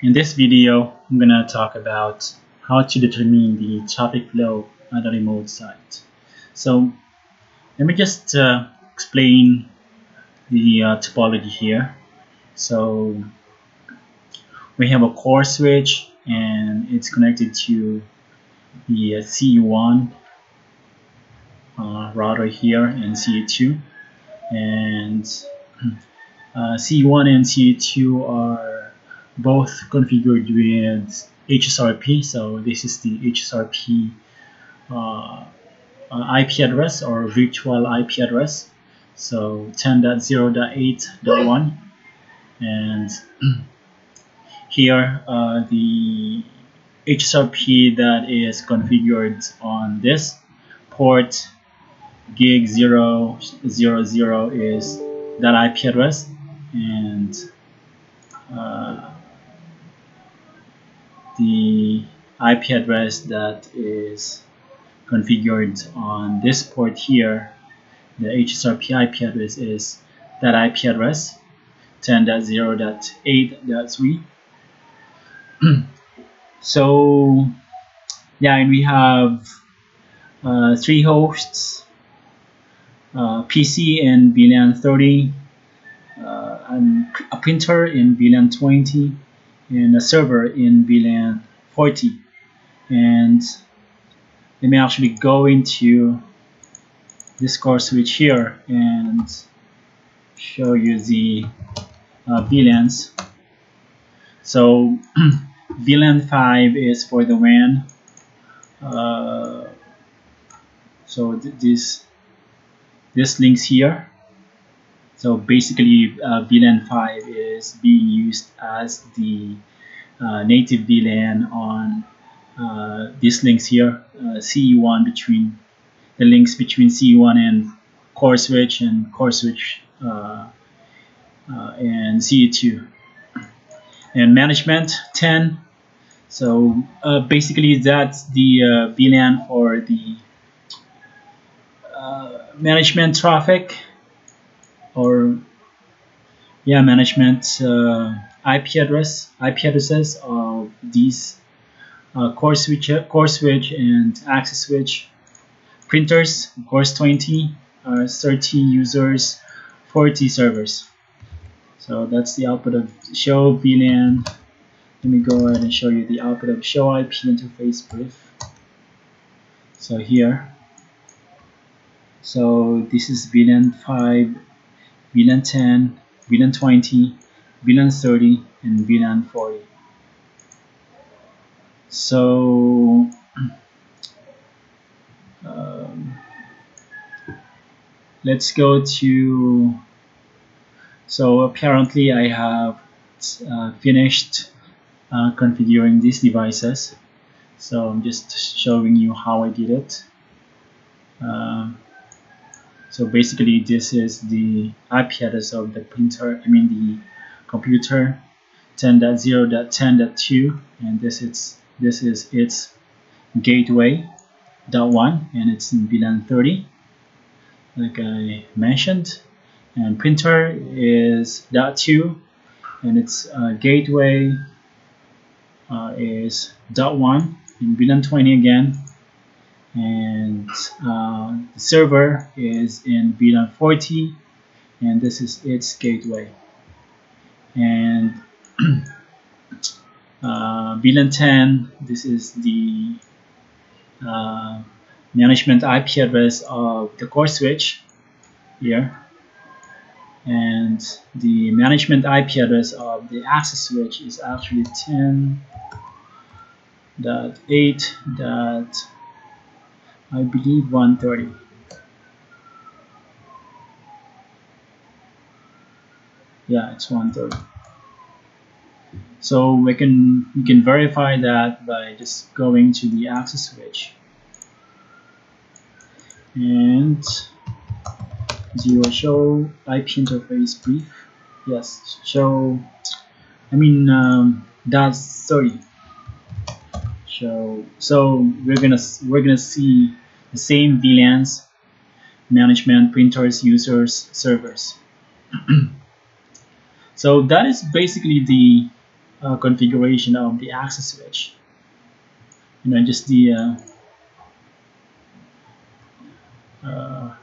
In this video, I'm going to talk about how to determine the traffic flow at a remote site. So let me just explain the topology here. So we have a core switch and it's connected to the CE1 router here and CE2, and CE1 and CE2 are both configured with HSRP. So this is the HSRP IP address or virtual IP address. So 10.0.8.1, and here the HSRP that is configured on this port gig 000 is that IP address, and the IP address that is configured on this port here, the HSRP IP address, is that IP address 10.0.8.3. So yeah, and we have 3 hosts, PC in VLAN 30, and a printer in VLAN 20, and a server in VLAN 40. And let me actually go into this core switch here and show you the VLANs. So VLAN 5 is for the WAN. So this links here. So basically VLAN 5 is being used as the native VLAN on these links here, CE1, between the links between CE1 and core switch, and core switch and CE2. And management 10. So basically that's the VLAN for the management traffic, or management IP addresses of these core switch and access switch. Printers, of course, 20, 30 users, 40 servers. So that's the output of show VLAN. Let me go ahead and show you the output of show IP interface brief. So here, so this is VLAN 5, VLAN 10, VLAN 20, VLAN 30, and VLAN 40. So let's go to, so apparently I have finished configuring these devices. So I'm just showing you how I did it. So basically this is the IP address of the printer, the computer, 10.0.10.2, and this is its gateway .1, and it's in VLAN 30 like I mentioned, and printer is .2, and its gateway is .1 in VLAN 20 again, and the server is in VLAN 40, and this is its gateway. And VLAN 10, this is the management IP address of the core switch here, and the management IP address of the access switch is actually 10.8. I believe 130. Yeah, it's 130. So we can verify that by just going to the access switch and do a show IP interface brief. Yes, show. That's 30. So we're gonna see the same VLANs: management, printers, users, servers. So that is basically the configuration of the access switch. Just the uh,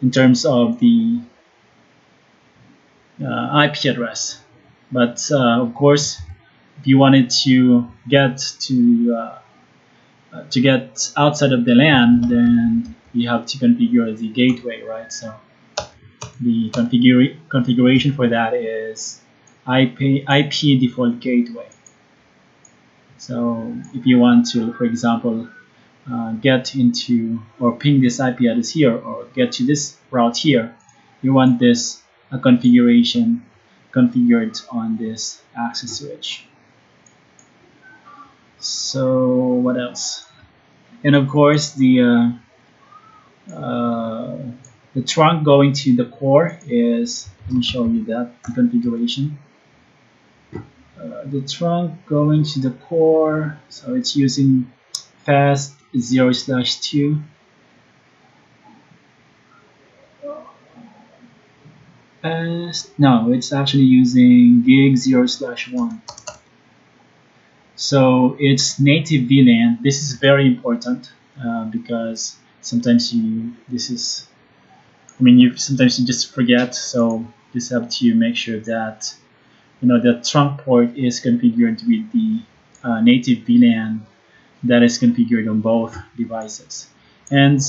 in terms of the IP address. But of course, if you wanted to get outside of the LAN, then you have to configure the gateway, right? So the configuration for that is IP default gateway. So if you want to, for example, get into or ping this IP address here or get to this route here, you want this configuration configured on this access switch. So what else? And of course the trunk going to the core is, let me show you that the configuration. The trunk going to the core, so it's using fast 0/2. No, it's actually using gig 0/1. So it's native VLAN. This is very important because sometimes sometimes you just forget. So just have to make sure that the trunk port is configured with the native VLAN that is configured on both devices. And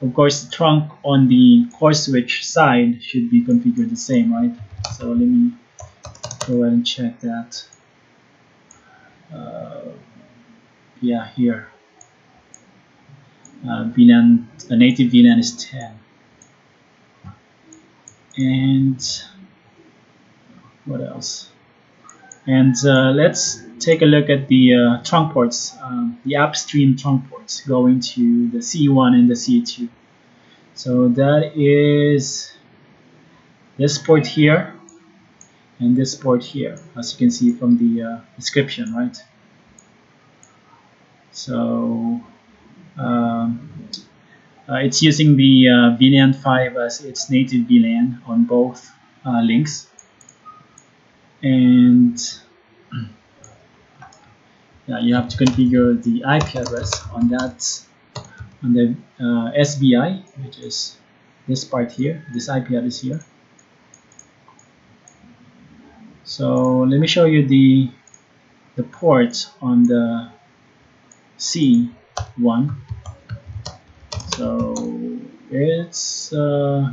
of course, the trunk on the core switch side should be configured the same, right? So let me go ahead and check that. Yeah, here. VLAN, a native VLAN is 10. And what else? And let's take a look at the trunk ports, the upstream trunk ports going to the CE1 and the CE2. So that is this port here and this port here, as you can see from the description, right? So it's using the VLAN 5 as its native VLAN on both links. And yeah, you have to configure the IP address on the SBI, which is this part here, this IP address here. So let me show you the port on the C1. So it's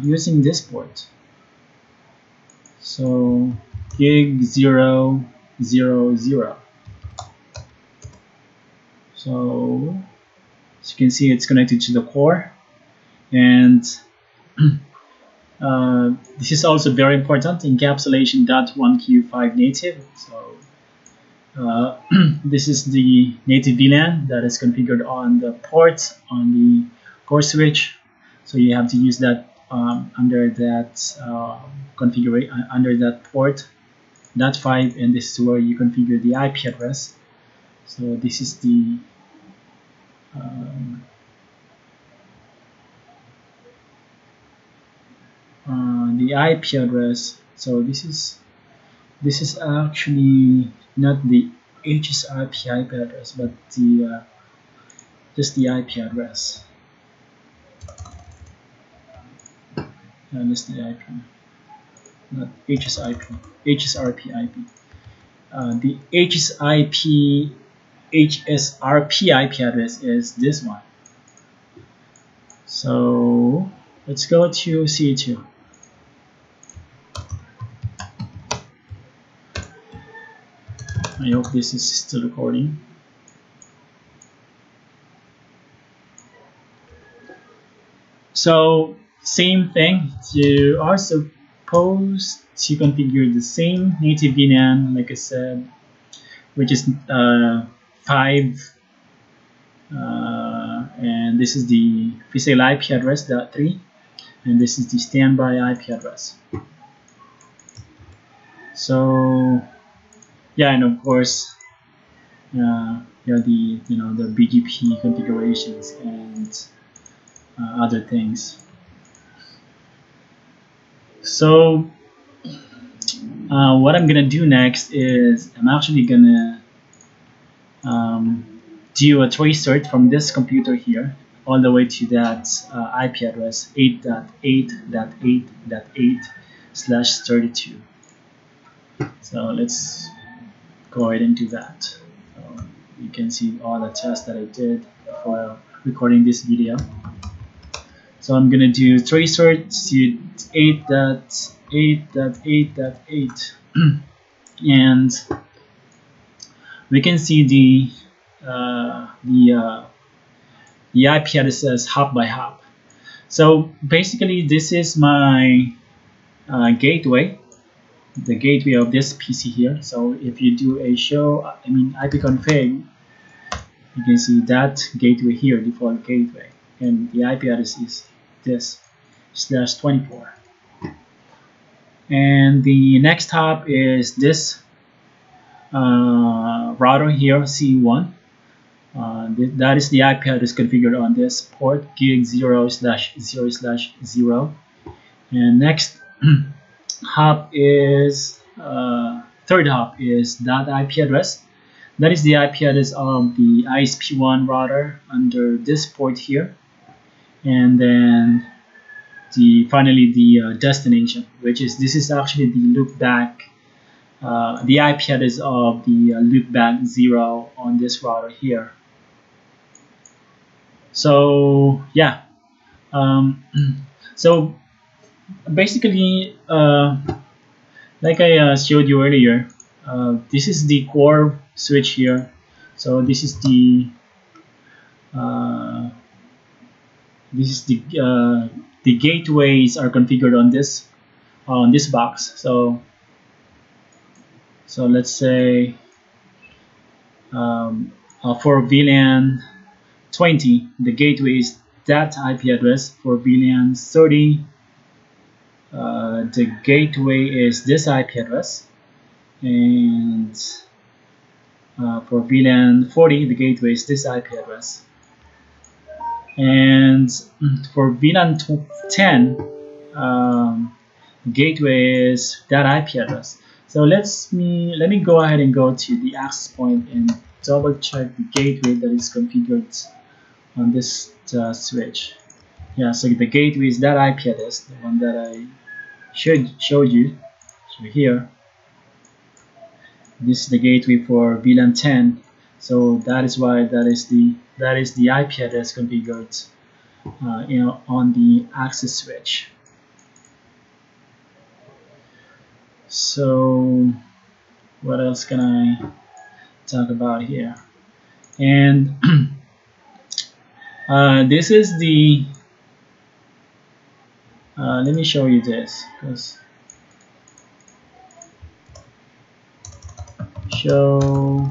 using this port. So gig 000. So as you can see, it's connected to the core, and this is also very important, encapsulation .1Q5 native. So this is the native VLAN that is configured on the port on the core switch. So you have to use that under that configuration under that port .5, and this is where you configure the IP address. So this is the IP address. So this is actually not the HSRP IP address, but the just the IP address. Just the IP, not HSRP IP. The HSRP IP address is this one. So let's go to CE2. I hope this is still recording. So same thing, you are supposed to configure the same native VLAN, like I said, which is 5, and this is the physical IP address .3, and this is the standby IP address. So yeah, and of course the BGP configurations and other things. So What I'm gonna do next is I'm actually gonna do a trace search from this computer here all the way to that IP address 8.8.8.8/32. So let's go ahead and do that. So you can see all the tests that I did for recording this video. So I'm gonna do trace search to 8.8.8.8 and we can see the IP addresses hop by hop. So basically, this is my gateway, the gateway of this PC here. So if you do a ipconfig, you can see that gateway here, default gateway, and the IP address is this /24. And the next hop is this router here, C1. That is the IP address configured on this port gig 0/0/0. And next hop is third hop is that IP address. That is the IP address of the ISP1 router under this port here. And then finally the destination, which is this is actually the loopback. The IP address of the loopback 0 on this router here. So yeah, so basically, like I showed you earlier, this is the core switch here. So this is the gateways are configured on this box. So let's say for VLAN 20, the gateway is that IP address. For VLAN 30, the gateway is this IP address, and for VLAN 40, the gateway is this IP address. And for VLAN 10, gateway is that IP address. So let me go ahead and go to the access point and double check the gateway that is configured on this switch. Yeah, so the gateway is that IP address, the one that I showed you. So here, this is the gateway for VLAN 10. So that is why that is the IP address configured on the access switch. So what else can I talk about here? And this is the let me show you this, because show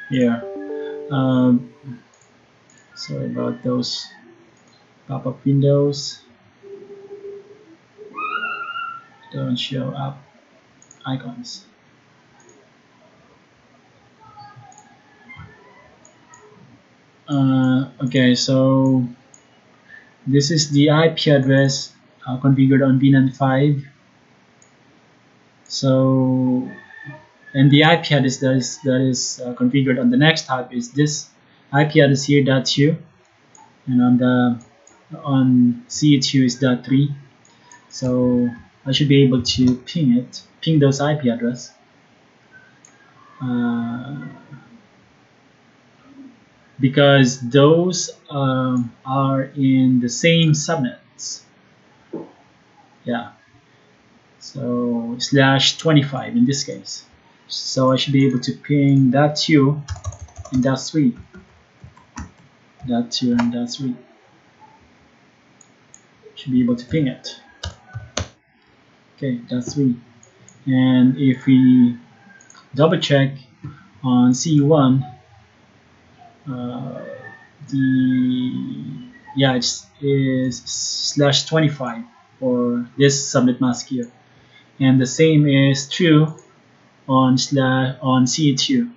here. Sorry about those pop-up windows, don't show up icons. Okay, so this is the IP address configured on VLAN 5. So, and the IP address that is configured on the next hop is this IP address here .2, and on C2 is .3. So I should be able to ping those IP address. Because those are in the same subnets. Yeah, so /25 in this case. So I should be able to ping .2 and .3. .2 and .3. Should be able to ping it. Okay, .3. And if we double check on C1, it is /25 for this subnet mask here, and the same is true on C2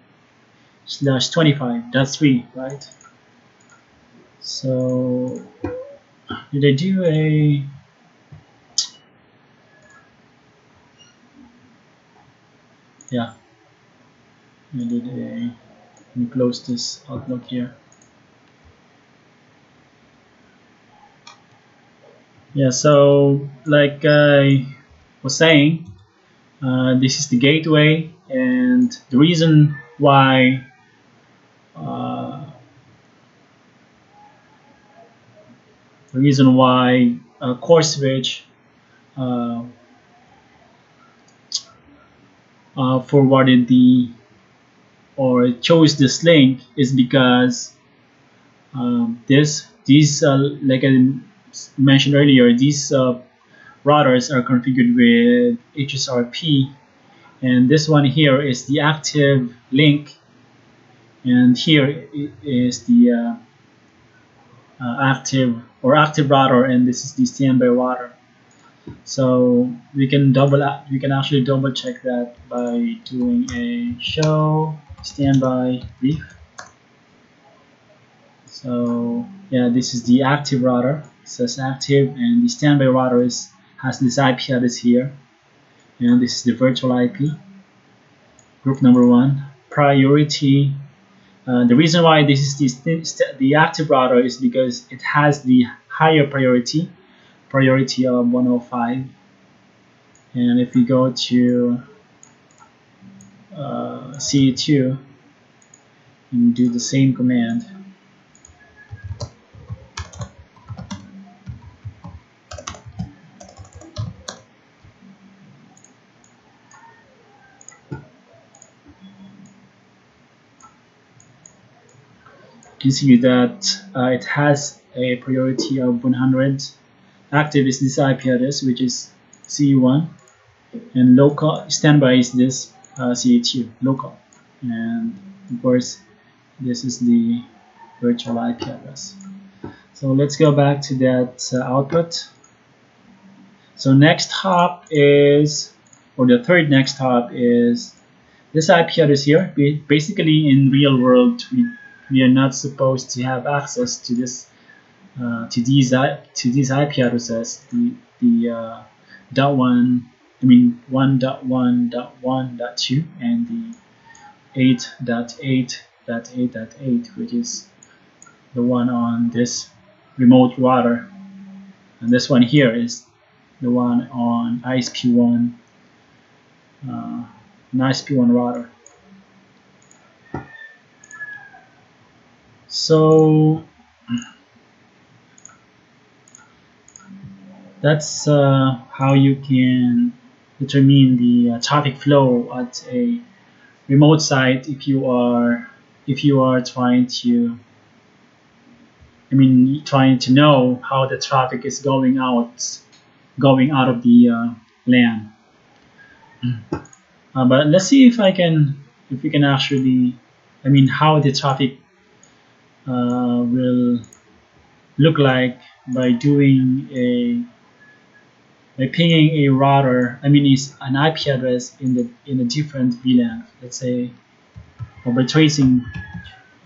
/25. That's 3, right? So Did I do a... Yeah, I did a... Let me close this Outlook here. Yeah, so like I was saying, this is the gateway, and the reason why uh, core switch uh, forwarded the or chose this link is because these like I mentioned earlier, these routers are configured with HSRP, and this one here is the active link, and here is the active router, and this is the standby router. So we can actually double check that by doing a show standby brief. So yeah, this is the active router. It says active, and the standby router has this IP address here, and this is the virtual IP. Group number 1, priority. The reason why this is the active router is because it has the higher priority of 105. And if we go to CE2 and do the same command, you can see that it has a priority of 100. Active is this IP address, which is CE1, and local standby is this CE2 local, and of course this is the virtual IP address. So let's go back to that output. So next hop is, or the third next hop is this IP address here. Basically, in real world, we are not supposed to have access to this to these IP addresses. The dot one, I mean 1.1.1.2 and the 8.8.8.8, which is the one on this remote router, and this one here is the one on ISP1 an ISP1 router. So that's how you can determine the traffic flow at a remote site if you are trying to trying to know how the traffic is going out of the LAN. But let's see if we can actually, how the traffic will look like by doing by pinging a router. Is an IP address in a different VLAN. Let's say, or by tracing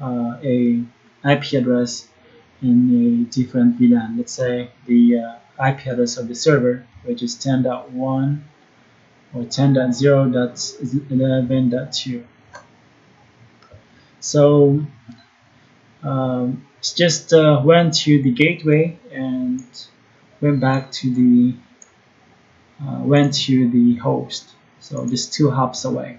a IP address in a different VLAN. Let's say the IP address of the server, which is 10.1 or 10.0.11.2. So it's just went to the gateway and went back to the host. So just 2 hops away.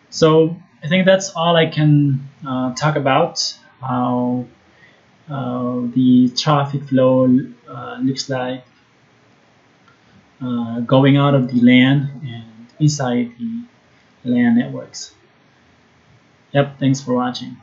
So I think that's all I can talk about, how the traffic flow looks like going out of the LAN and inside the LAN networks. Yep, thanks for watching.